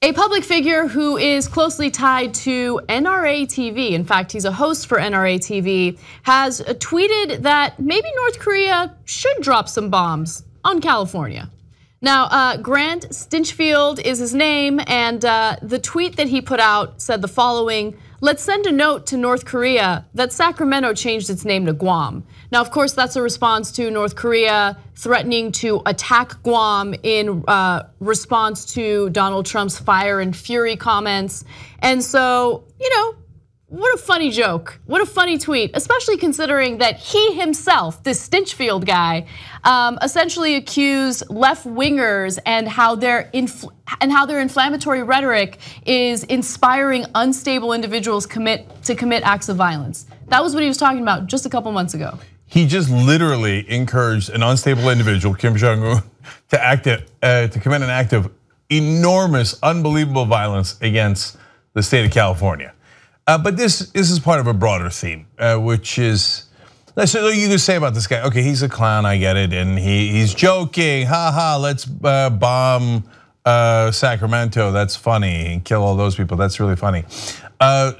A public figure who is closely tied to NRATV, in fact, he's a host for NRATV, has tweeted that maybe North Korea should drop some bombs on California. Now, Grant Stinchfield is his name, and the tweet that he put out said the following: "Let's send a note to North Korea that Sacramento changed its name to Guam." Now, of course, that's a response to North Korea threatening to attack Guam in response to Donald Trump's fire and fury comments. And so, what a funny joke, what a funny tweet, especially considering that he himself, this Stinchfield guy, essentially accused left-wingers and how their inflammatory rhetoric is inspiring unstable individuals to commit acts of violence. That was what he was talking about just a couple months ago. He just literally encouraged an unstable individual, Kim Jong-un, to commit an act of enormous, unbelievable violence against the state of California. But this is part of a broader theme, which is, so you can say about this guy, okay, he's a clown, I get it, and he's joking, let's bomb Sacramento, that's funny, and kill all those people, that's really funny.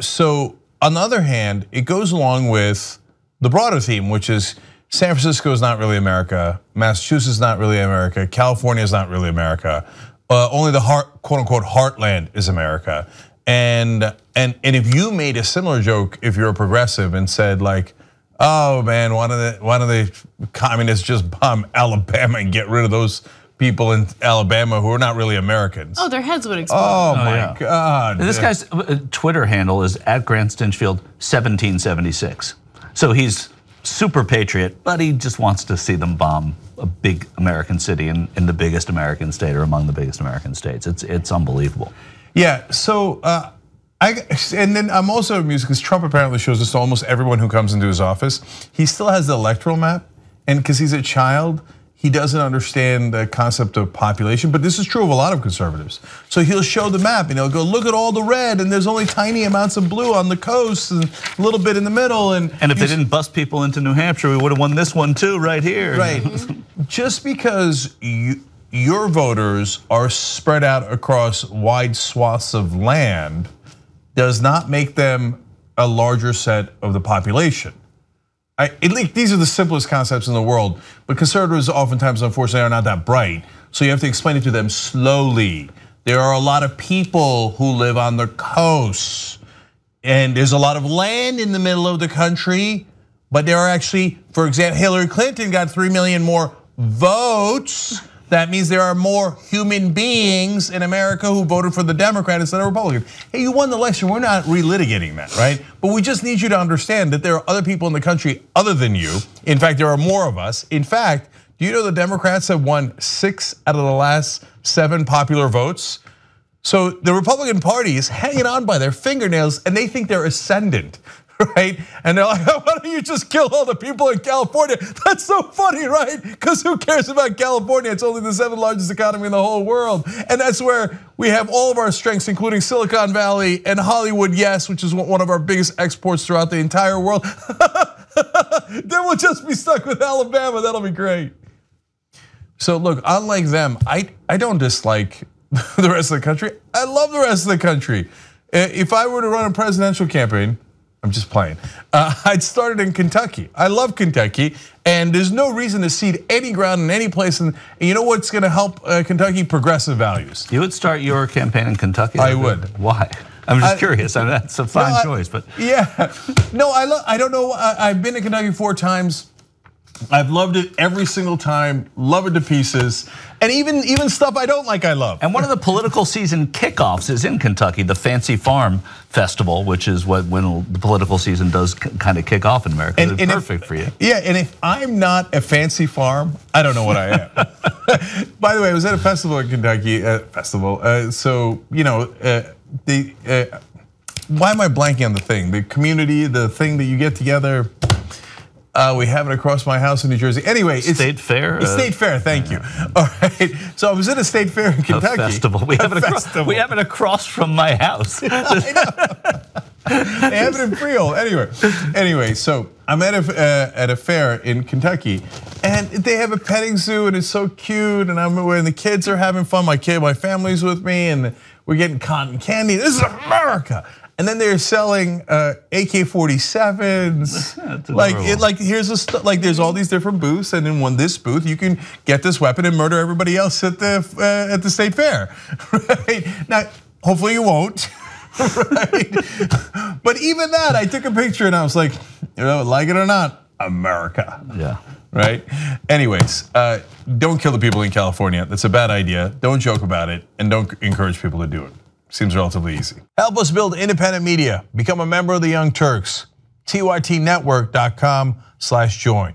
So on the other hand, it goes along with the broader theme, which is San Francisco is not really America, Massachusetts is not really America, California is not really America, only the quote unquote heartland is America. And if you made a similar joke, if you're a progressive, and said like, oh man, why don't the communists just bomb Alabama and get rid of those people in Alabama who are not really Americans? Oh, their heads would explode. Oh my God. This guy's Twitter handle is @GrantStinchfield1776. So he's super patriot, but he just wants to see them bomb a big American city in the biggest American state, or among the biggest American states. It's unbelievable. Yeah, so and then I'm also amused because Trump apparently shows this to almost everyone who comes into his office. He still has the electoral map, and because he's a child, he doesn't understand the concept of population, but this is true of a lot of conservatives. So he'll show the map and he'll go, look at all the red, and there's only tiny amounts of blue on the coast and a little bit in the middle. And if they didn't bust people into New Hampshire, we would have won this one too, right here. Right, just because your voters are spread out across wide swaths of land does not make them a larger set of the population. These are the simplest concepts in the world, but conservatives oftentimes, unfortunately, are not that bright. So you have to explain it to them slowly. There are a lot of people who live on the coast, and there's a lot of land in the middle of the country, but there are actually, for example, Hillary Clinton got 3 million more votes. That means there are more human beings in America who voted for the Democrat instead of Republican. Hey, you won the election, we're not relitigating that, right? But we just need you to understand that there are other people in the country other than you. In fact, there are more of us. In fact, do you know the Democrats have won 6 out of the last 7 popular votes? So the Republican Party is hanging on by their fingernails and they think they're ascendant. Right? And they're like, why don't you just kill all the people in California? That's so funny, right? Because who cares about California? It's only the 7th largest economy in the whole world. And that's where we have all of our strengths, including Silicon Valley and Hollywood, yes, which is one of our biggest exports throughout the entire world. Then we'll just be stuck with Alabama, that'll be great. So look, unlike them, I don't dislike the rest of the country. I love the rest of the country. If I were to run a presidential campaign, I'm just playing. I'd started in Kentucky. I love Kentucky, and there's no reason to cede any ground in any place. And you know what's going to help Kentucky? Progressive values. You would start your campaign in Kentucky? I would. Why? I'm just curious. I mean, that's a fine choice, but yeah. No, I don't know. I've been to Kentucky 4 times. I've loved it every single time, love it to pieces. And even stuff I don't like, I love. And one of the political season kickoffs is in Kentucky, the Fancy Farm Festival, which is when the political season does kind of kick off in America. It's perfect for you. Yeah, and if I'm not a fancy farm, I don't know what I am. By the way, I was at a festival in Kentucky, so why am I blanking on the thing? The community, the thing that you get together. We have it across my house in New Jersey. Anyway, it's State Fair. State Fair, thank you. All right, so I was at a state fair in Kentucky. A festival. We have it across from my house. I know. They have it in Freehold. Anyway, so I'm at a fair in Kentucky, and they have a petting zoo, and it's so cute. And I'm when the kids are having fun. My family's with me, and we're getting cotton candy. This is America. And then they're selling AK-47s. Like there's all these different booths, and in this booth you can get this weapon and murder everybody else at the state fair. Right now, hopefully you won't. Right, but even that, I took a picture and I was like, like it or not, America. Yeah. Right. Anyways, don't kill the people in California. That's a bad idea. Don't joke about it, and don't encourage people to do it. Seems relatively easy. Help us build independent media. Become a member of the Young Turks. TYTnetwork.com/join.